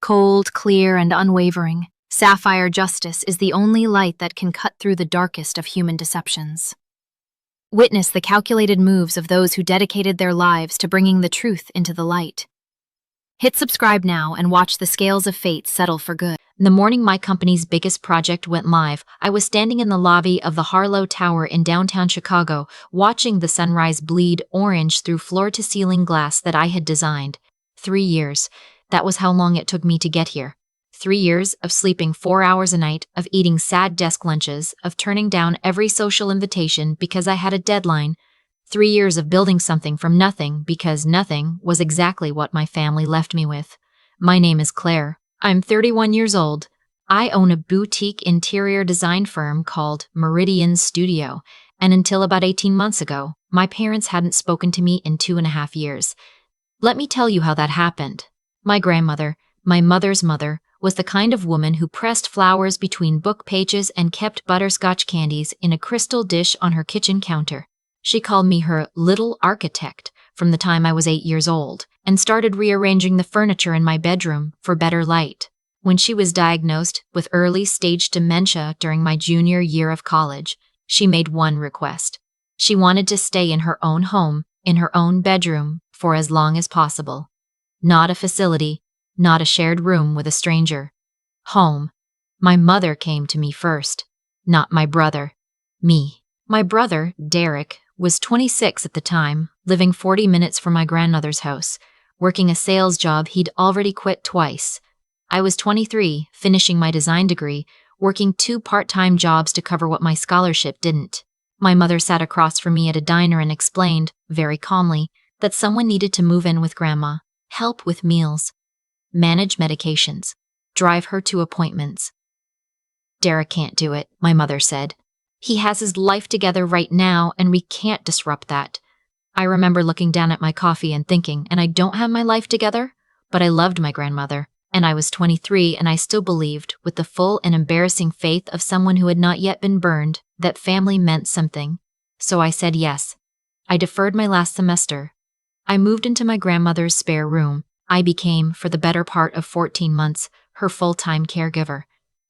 Cold, clear, and unwavering, sapphire justice is the only light that can cut through the darkest of human deceptions. Witness the calculated moves of those who dedicated their lives to bringing the truth into the light. Hit subscribe now and watch the scales of fate settle for good. The morning my company's biggest project went live, I was standing in the lobby of the Harlow Tower in downtown Chicago, watching the sunrise bleed orange through floor-to-ceiling glass that I had designed. 3 years. That was how long it took me to get here. 3 years of sleeping 4 hours a night, of eating sad desk lunches, of turning down every social invitation because I had a deadline. 3 years of building something from nothing because nothing was exactly what my family left me with. My name is Claire. I'm 31 years old. I own a boutique interior design firm called Meridian Studio, and until about 18 months ago, my parents hadn't spoken to me in 2.5 years. Let me tell you how that happened. My grandmother, my mother's mother, was the kind of woman who pressed flowers between book pages and kept butterscotch candies in a crystal dish on her kitchen counter. She called me her little architect from the time I was 8 years old and started rearranging the furniture in my bedroom for better light. When she was diagnosed with early-stage dementia during my junior year of college, she made one request. She wanted to stay in her own home, in her own bedroom, for as long as possible. Not a facility, not a shared room with a stranger. Home. My mother came to me first, not my brother. Me. My brother, Derek, was 26 at the time, living 40 minutes from my grandmother's house, working a sales job he'd already quit twice. I was 23, finishing my design degree, working 2 part-time jobs to cover what my scholarship didn't. My mother sat across from me at a diner and explained, very calmly, that someone needed to move in with Grandma, help with meals, manage medications, drive her to appointments. Derek can't do it, my mother said. He has his life together right now, and we can't disrupt that. I remember looking down at my coffee and thinking, and I don't have my life together? But I loved my grandmother, and I was 23, and I still believed, with the full and embarrassing faith of someone who had not yet been burned, that family meant something. So I said yes. I deferred my last semester. I moved into my grandmother's spare room. I became, for the better part of 14 months, her full-time caregiver.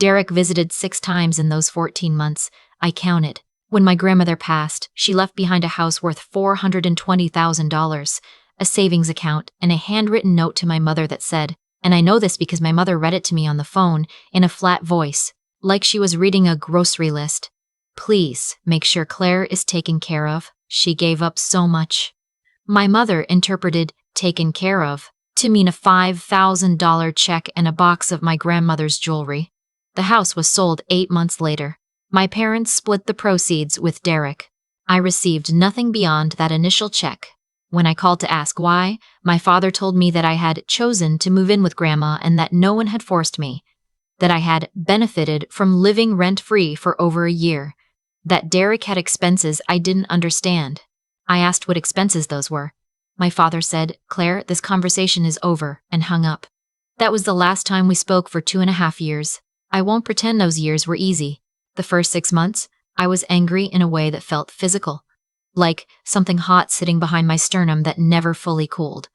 Derek visited 6 times in those 14 months. I counted. When my grandmother passed, she left behind a house worth $420,000, a savings account, and a handwritten note to my mother that said, and I know this because my mother read it to me on the phone, in a flat voice, like she was reading a grocery list. Please, make sure Claire is taken care of. She gave up so much. My mother interpreted taken care of to mean a $5,000 check and a box of my grandmother's jewelry. The house was sold 8 months later. My parents split the proceeds with Derek. I received nothing beyond that initial check. When I called to ask why, my father told me that I had chosen to move in with Grandma and that no one had forced me, that I had benefited from living rent-free for over a year, that Derek had expenses I didn't understand. I asked what expenses those were. My father said, "Claire, this conversation is over," and hung up. That was the last time we spoke for 2.5 years. I won't pretend those years were easy. The first 6 months, I was angry in a way that felt physical, like something hot sitting behind my sternum that never fully cooled.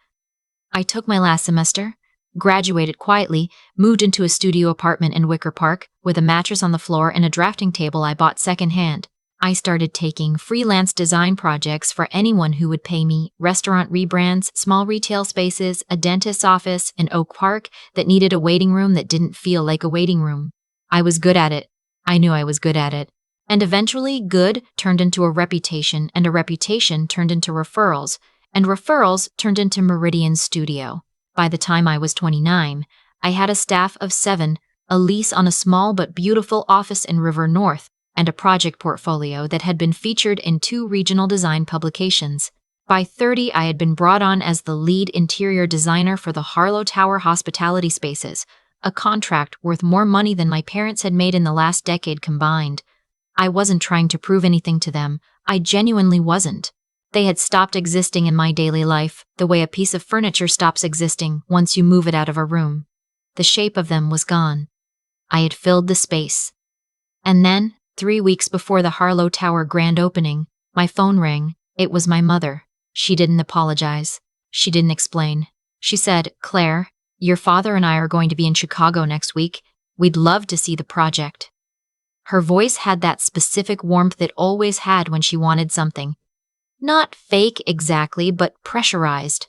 I took my last semester, graduated quietly, moved into a studio apartment in Wicker Park with a mattress on the floor and a drafting table I bought secondhand. I started taking freelance design projects for anyone who would pay me, restaurant rebrands, small retail spaces, a dentist's office in Oak Park that needed a waiting room that didn't feel like a waiting room. I was good at it. I knew I was good at it. And eventually, good turned into a reputation, and a reputation turned into referrals, and referrals turned into Meridian Studio. By the time I was 29, I had a staff of 7, a lease on a small but beautiful office in River North, and a project portfolio that had been featured in 2 regional design publications. By 30, I had been brought on as the lead interior designer for the Harlow Tower hospitality spaces, a contract worth more money than my parents had made in the last decade combined. I wasn't trying to prove anything to them. I genuinely wasn't. They had stopped existing in my daily life, the way a piece of furniture stops existing once you move it out of a room. The shape of them was gone. I had filled the space. And then, 3 weeks before the Harlow Tower grand opening, my phone rang. It was my mother. She didn't apologize. She didn't explain. She said, "Claire, Your father and I are going to be in Chicago next week. We'd love to see the project. Her voice had that specific warmth it always had when she wanted something. Not fake exactly, but pressurized.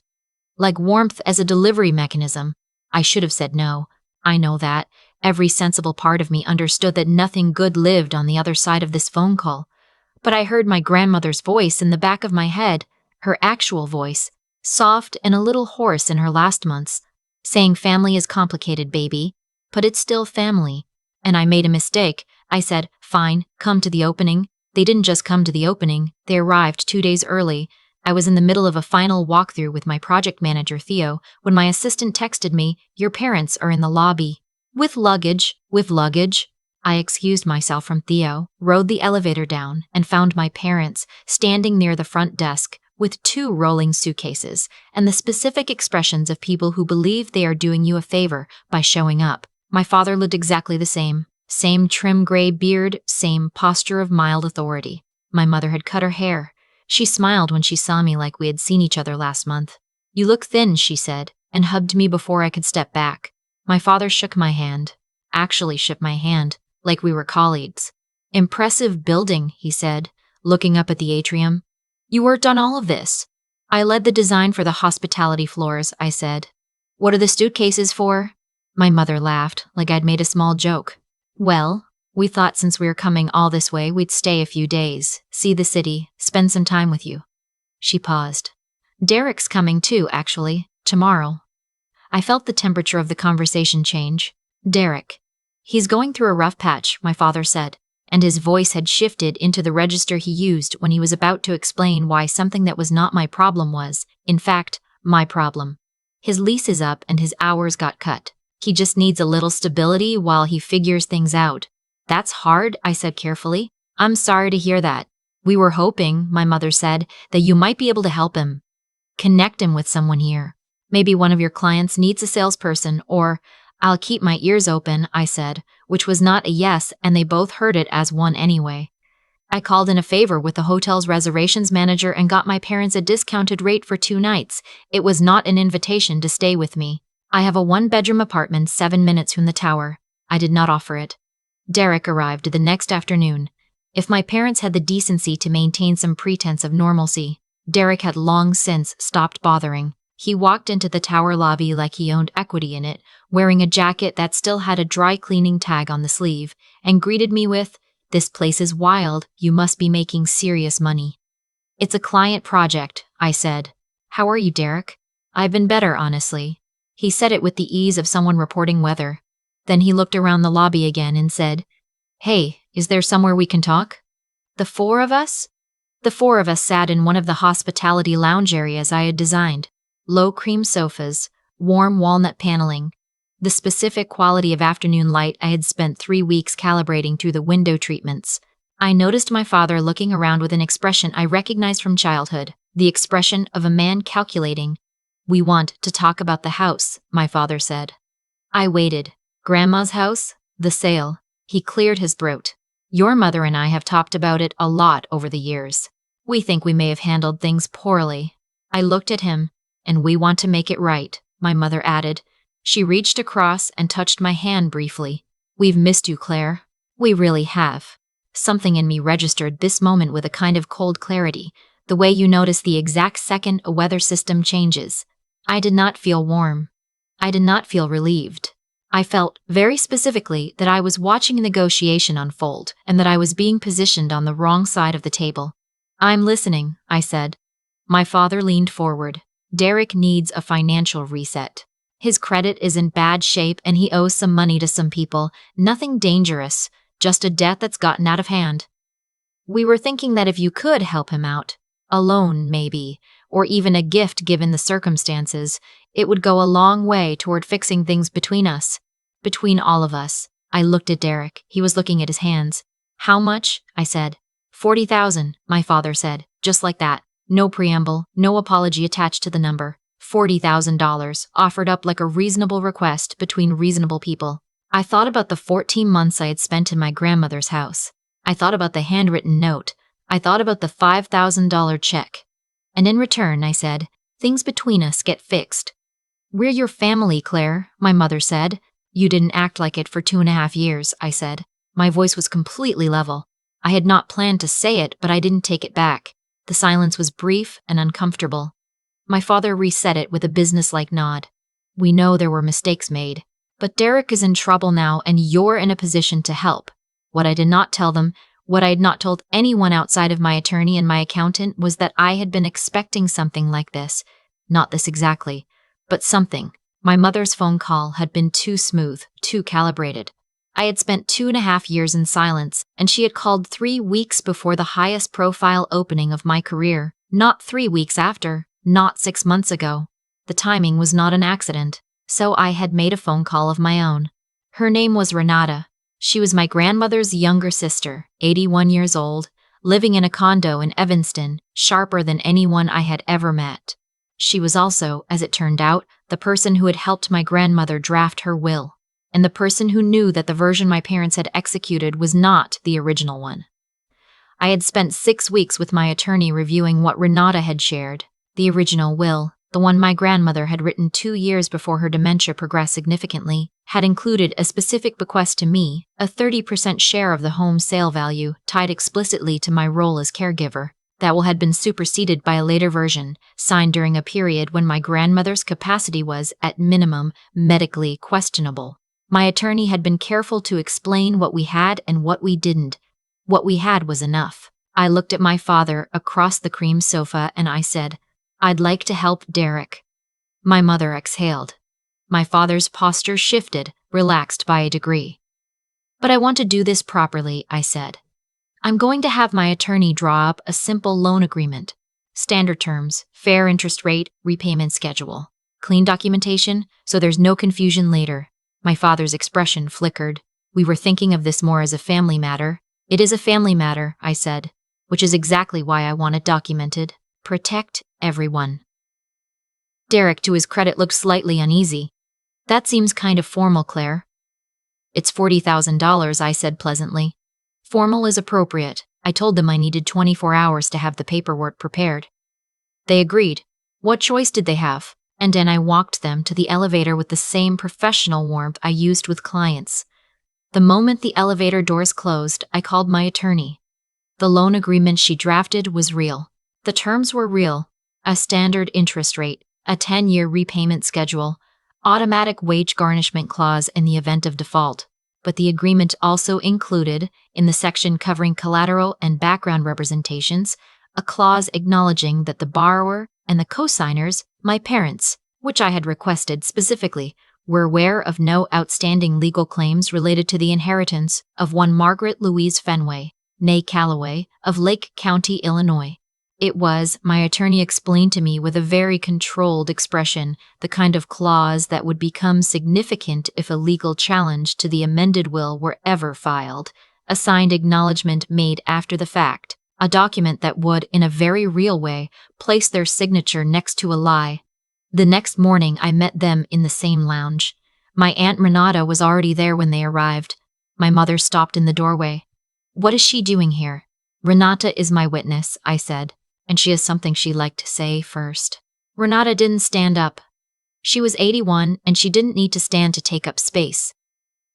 Like warmth as a delivery mechanism. I should have said no. I know that. Every sensible part of me understood that nothing good lived on the other side of this phone call. But I heard my grandmother's voice in the back of my head, her actual voice, soft and a little hoarse in her last months, saying family is complicated, baby, but it's still family. And I made a mistake. I said, fine, come to the opening. They didn't just come to the opening, they arrived 2 days early. I was in the middle of a final walkthrough with my project manager, Theo, when my assistant texted me, your parents are in the lobby. With luggage. I excused myself from Theo, rode the elevator down, and found my parents standing near the front desk with 2 rolling suitcases and the specific expressions of people who believe they are doing you a favor by showing up. My father looked exactly the same. Same trim gray beard, same posture of mild authority. My mother had cut her hair. She smiled when she saw me like we had seen each other last month. You look thin, she said, and hugged me before I could step back. My father shook my hand. Actually shook my hand, like we were colleagues. Impressive building, he said, looking up at the atrium. You worked on all of this. I led the design for the hospitality floors, I said. What are the suitcases for? My mother laughed, like I'd made a small joke. Well, we thought since we were coming all this way, we'd stay a few days, see the city, spend some time with you. She paused. Derek's coming too, actually, tomorrow. I felt the temperature of the conversation change. Derek. He's going through a rough patch, my father said, and his voice had shifted into the register he used when he was about to explain why something that was not my problem was, in fact, my problem. His lease is up and his hours got cut. He just needs a little stability while he figures things out. That's hard, I said carefully. I'm sorry to hear that. We were hoping, my mother said, that you might be able to help him. Connect him with someone here. Maybe one of your clients needs a salesperson, or I'll keep my ears open, I said, which was not a yes, and they both heard it as one anyway. I called in a favor with the hotel's reservations manager and got my parents a discounted rate for 2 nights. It was not an invitation to stay with me. I have a 1-bedroom apartment 7 minutes from the tower. I did not offer it. Derek arrived the next afternoon. If my parents had the decency to maintain some pretense of normalcy, Derek had long since stopped bothering. He walked into the tower lobby like he owned equity in it, wearing a jacket that still had a dry cleaning tag on the sleeve, and greeted me with, "This place is wild, you must be making serious money." "It's a client project," I said. "How are you, Derek?" "I've been better, honestly." He said it with the ease of someone reporting weather. Then he looked around the lobby again and said, "Hey, is there somewhere we can talk?" The four of us? The 4 of us sat in one of the hospitality lounge areas I had designed. Low cream sofas, warm walnut paneling, the specific quality of afternoon light I had spent 3 weeks calibrating through the window treatments. I noticed my father looking around with an expression I recognized from childhood, the expression of a man calculating. "We want to talk about the house," my father said. I waited. "Grandma's house? The sale." He cleared his throat. "Your mother and I have talked about it a lot over the years. We think we may have handled things poorly." I looked at him. "And we want to make it right," my mother added. She reached across and touched my hand briefly. "We've missed you, Claire. We really have." Something in me registered this moment with a kind of cold clarity, the way you notice the exact second a weather system changes. I did not feel warm. I did not feel relieved. I felt, very specifically, that I was watching a negotiation unfold and that I was being positioned on the wrong side of the table. "I'm listening," I said. My father leaned forward. "Derek needs a financial reset. His credit is in bad shape and he owes some money to some people. Nothing dangerous, just a debt that's gotten out of hand. We were thinking that if you could help him out, a loan maybe, or even a gift given the circumstances, it would go a long way toward fixing things between us. Between all of us." I looked at Derek. He was looking at his hands. "How much?" I said. 40,000, my father said, just like that. No preamble, no apology attached to the number. $40,000, offered up like a reasonable request between reasonable people. I thought about the 14 months I had spent in my grandmother's house. I thought about the handwritten note. I thought about the $5,000 check. "And in return," I said, "things between us get fixed." "We're your family, Claire," my mother said. "You didn't act like it for 2.5 years, I said. My voice was completely level. I had not planned to say it, but I didn't take it back. The silence was brief and uncomfortable. My father reset it with a businesslike nod. "We know there were mistakes made, but Derek is in trouble now and you're in a position to help." What I did not tell them, what I had not told anyone outside of my attorney and my accountant, was that I had been expecting something like this. Not this exactly, but something. My mother's phone call had been too smooth, too calibrated. I had spent 2.5 years in silence, and she had called 3 weeks before the highest profile opening of my career, not 3 weeks after, not 6 months ago. The timing was not an accident, so I had made a phone call of my own. Her name was Renata. She was my grandmother's younger sister, 81 years old, living in a condo in Evanston, sharper than anyone I had ever met. She was also, as it turned out, the person who had helped my grandmother draft her will, and the person who knew that the version my parents had executed was not the original one. I had spent 6 weeks with my attorney reviewing what Renata had shared. The original will, the one my grandmother had written 2 years before her dementia progressed significantly, had included a specific bequest to me, a 30% share of the home sale value tied explicitly to my role as caregiver. That will had been superseded by a later version, signed during a period when my grandmother's capacity was, at minimum, medically questionable. My attorney had been careful to explain what we had and what we didn't. What we had was enough. I looked at my father across the cream sofa and I said, "I'd like to help Derek." My mother exhaled. My father's posture shifted, relaxed by a degree. "But I want to do this properly," I said. "I'm going to have my attorney draw up a simple loan agreement. Standard terms, fair interest rate, repayment schedule. Clean documentation, so there's no confusion later." My father's expression flickered. "We were thinking of this more as a family matter." "It is a family matter," I said, "which is exactly why I want it documented. Protect everyone." Derek, to his credit, looked slightly uneasy. "That seems kind of formal, Claire." "It's $40,000, I said pleasantly. "Formal is appropriate." I told them I needed 24 hours to have the paperwork prepared. They agreed. What choice did they have? And then I walked them to the elevator with the same professional warmth I used with clients. The moment the elevator doors closed, I called my attorney. The loan agreement she drafted was real. The terms were real. A standard interest rate, a 10-year repayment schedule, automatic wage garnishment clause in the event of default. But the agreement also included, in the section covering collateral and background representations, a clause acknowledging that the borrower and the co-signers, my parents, which I had requested specifically, were aware of no outstanding legal claims related to the inheritance of one Margaret Louise Fenway, née Calloway, of Lake County, Illinois. It was, my attorney explained to me with a very controlled expression, the kind of clause that would become significant if a legal challenge to the amended will were ever filed, a signed acknowledgement made after the fact, a document that would, in a very real way, place their signature next to a lie. The next morning I met them in the same lounge. My Aunt Renata was already there when they arrived. My mother stopped in the doorway. "What is she doing here?" "Renata is my witness," I said, and she has something she'd like to say first. Renata didn't stand up. She was 81, and she didn't need to stand to take up space.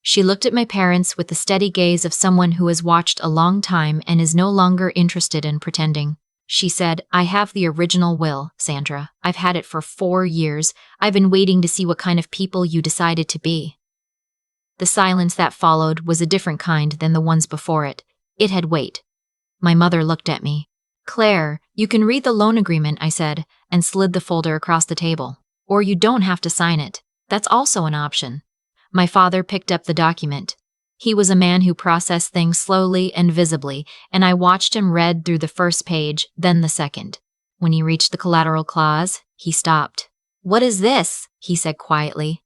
She looked at my parents with the steady gaze of someone who has watched a long time and is no longer interested in pretending. She said, "I have the original will, Sandra. I've had it for 4 years. I've been waiting to see what kind of people you decided to be." The silence that followed was a different kind than the ones before it. It had weight. My mother looked at me. "Claire, you can read the loan agreement," I said, and slid the folder across the table. "Or you don't have to sign it. That's also an option." My father picked up the document. He was a man who processed things slowly and visibly, and I watched him read through the first page, then the second. When he reached the collateral clause, he stopped. "What is this?" he said quietly.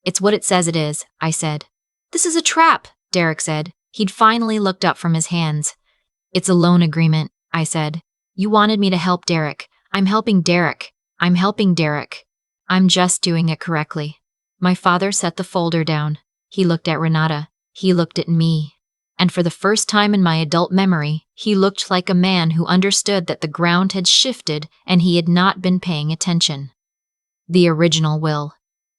"It's what it says it is," I said. "This is a trap," Derek said. He'd finally looked up from his hands. "It's a loan agreement," I said. "You wanted me to help Derek. I'm helping Derek. I'm helping Derek. I'm just doing it correctly." My father set the folder down. He looked at Renata. He looked at me. And for the first time in my adult memory, he looked like a man who understood that the ground had shifted and he had not been paying attention. "The original will,"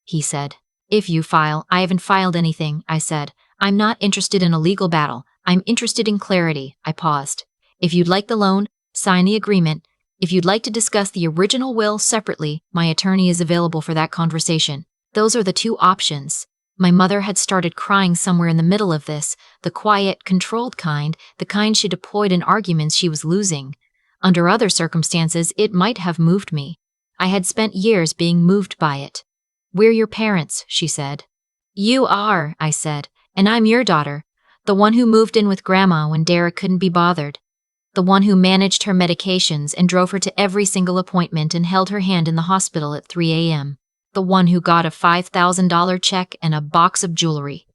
he said. If you file, I haven't filed anything, I said. I'm not interested in a legal battle. I'm interested in clarity. I paused. If you'd like the loan, sign the agreement. If you'd like to discuss the original will separately, my attorney is available for that conversation. Those are the two options. My mother had started crying somewhere in the middle of this, the quiet, controlled kind, the kind she deployed in arguments she was losing. Under other circumstances, it might have moved me. I had spent years being moved by it. We're your parents, she said. You are, I said, and I'm your daughter, the one who moved in with Grandma when Derek couldn't be bothered, the one who managed her medications and drove her to every single appointment and held her hand in the hospital at 3 a.m., the one who got a $5,000 check and a box of jewelry.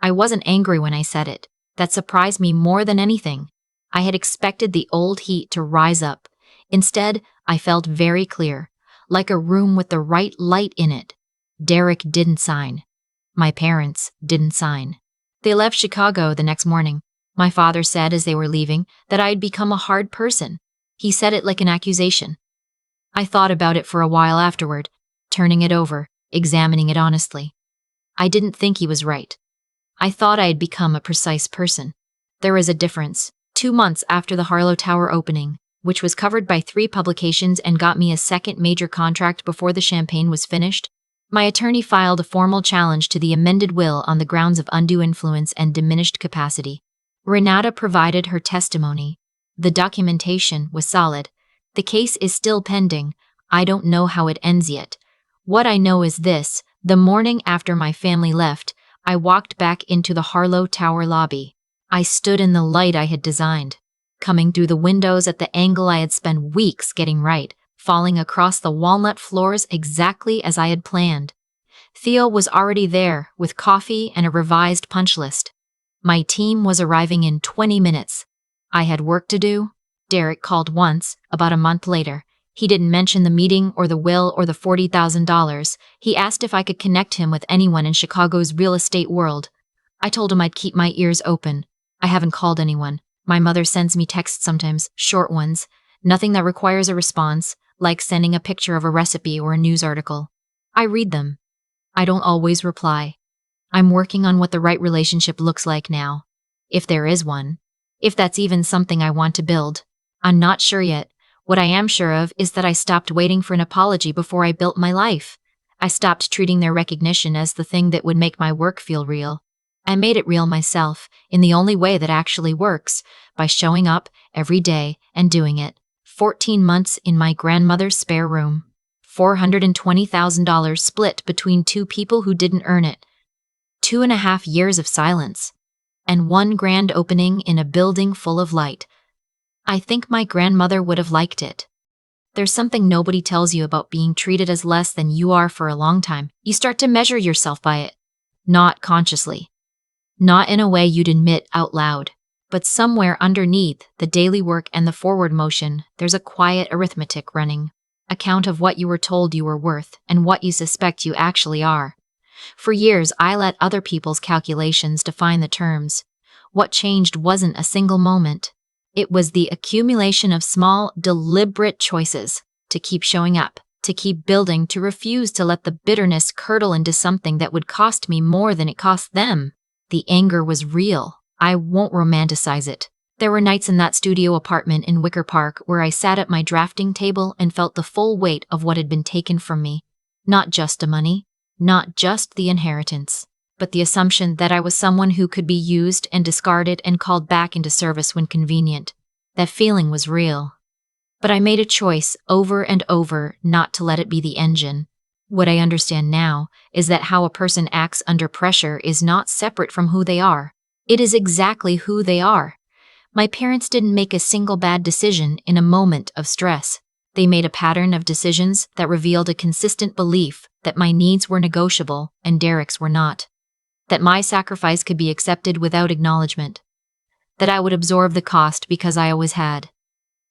I wasn't angry when I said it. That surprised me more than anything. I had expected the old heat to rise up. Instead, I felt very clear, like a room with the right light in it. Derek didn't sign. My parents didn't sign. They left Chicago the next morning. My father said as they were leaving that I had become a hard person. He said it like an accusation. I thought about it for a while afterward, turning it over, examining it honestly. I didn't think he was right. I thought I had become a precise person. There was a difference. 2 months after the Harlow Tower opening, which was covered by 3 publications and got me a second major contract before the champagne was finished, my attorney filed a formal challenge to the amended will on the grounds of undue influence and diminished capacity. Renata provided her testimony. The documentation was solid. The case is still pending. I don't know how it ends yet. What I know is this: the morning after my family left, I walked back into the Harlow Tower lobby. I stood in the light I had designed, coming through the windows at the angle I had spent weeks getting right, falling across the walnut floors exactly as I had planned. Theo was already there, with coffee and a revised punch list. My team was arriving in 20 minutes. I had work to do. Derek called once, about a month later. He didn't mention the meeting or the will or the $40,000. He asked if I could connect him with anyone in Chicago's real estate world. I told him I'd keep my ears open. I haven't called anyone. My mother sends me texts sometimes, short ones, nothing that requires a response, like sending a picture of a recipe or a news article. I read them. I don't always reply. I'm working on what the right relationship looks like now, if there is one. If that's even something I want to build. I'm not sure yet. What I am sure of is that I stopped waiting for an apology before I built my life. I stopped treating their recognition as the thing that would make my work feel real. I made it real myself, in the only way that actually works, by showing up every day and doing it. 14 months in my grandmother's spare room. $420,000 split between 2 people who didn't earn it. 2.5 years of silence. And 1 grand opening in a building full of light. I think my grandmother would have liked it. There's something nobody tells you about being treated as less than you are for a long time. You start to measure yourself by it. Not consciously. Not in a way you'd admit out loud. But somewhere underneath the daily work and the forward motion, there's a quiet arithmetic running. A count of what you were told you were worth and what you suspect you actually are. For years, I let other people's calculations define the terms. What changed wasn't a single moment. It was the accumulation of small, deliberate choices to keep showing up, to keep building, to refuse to let the bitterness curdle into something that would cost me more than it cost them. The anger was real. I won't romanticize it. There were nights in that studio apartment in Wicker Park where I sat at my drafting table and felt the full weight of what had been taken from me. Not just the money, not just the inheritance, but the assumption that I was someone who could be used and discarded and called back into service when convenient. That feeling was real. But I made a choice over and over not to let it be the engine. What I understand now is that how a person acts under pressure is not separate from who they are. It is exactly who they are. My parents didn't make a single bad decision in a moment of stress. They made a pattern of decisions that revealed a consistent belief that my needs were negotiable and Derek's were not. That my sacrifice could be accepted without acknowledgement. That I would absorb the cost because I always had.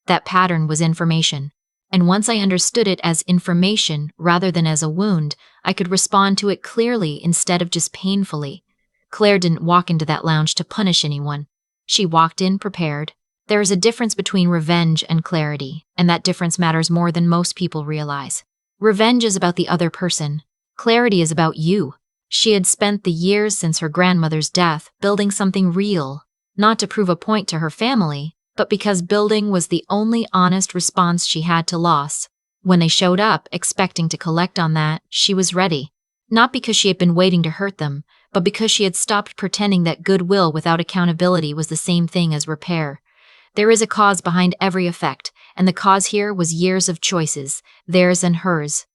That pattern was information, and once I understood it as information rather than as a wound, I could respond to it clearly instead of just painfully. Claire didn't walk into that lounge to punish anyone. She walked in prepared. There is a difference between revenge and clarity, and that difference matters more than most people realize. Revenge is about the other person. Clarity is about you. She had spent the years since her grandmother's death building something real, not to prove a point to her family, but because building was the only honest response she had to loss. When they showed up, expecting to collect on that, she was ready. Not because she had been waiting to hurt them, but because she had stopped pretending that goodwill without accountability was the same thing as repair. There is a cause behind every effect, and the cause here was years of choices, theirs and hers.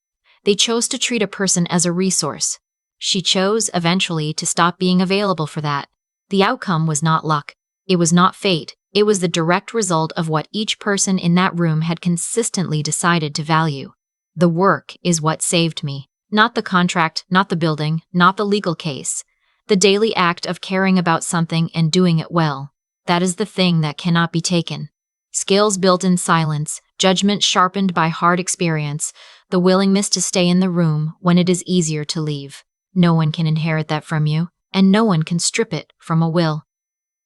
They chose to treat a person as a resource. She chose, eventually, to stop being available for that. The outcome was not luck. It was not fate. It was the direct result of what each person in that room had consistently decided to value. The work is what saved me. Not the contract, not the building, not the legal case. The daily act of caring about something and doing it well. That is the thing that cannot be taken. Skills built in silence, judgment sharpened by hard experience, the willingness to stay in the room when it is easier to leave. No one can inherit that from you, and no one can strip it from a will.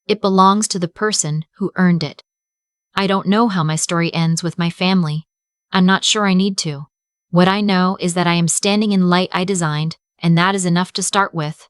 It belongs to the person who earned it. I don't know how my story ends with my family. I'm not sure I need to. What I know is that I am standing in light I designed, and that is enough to start with.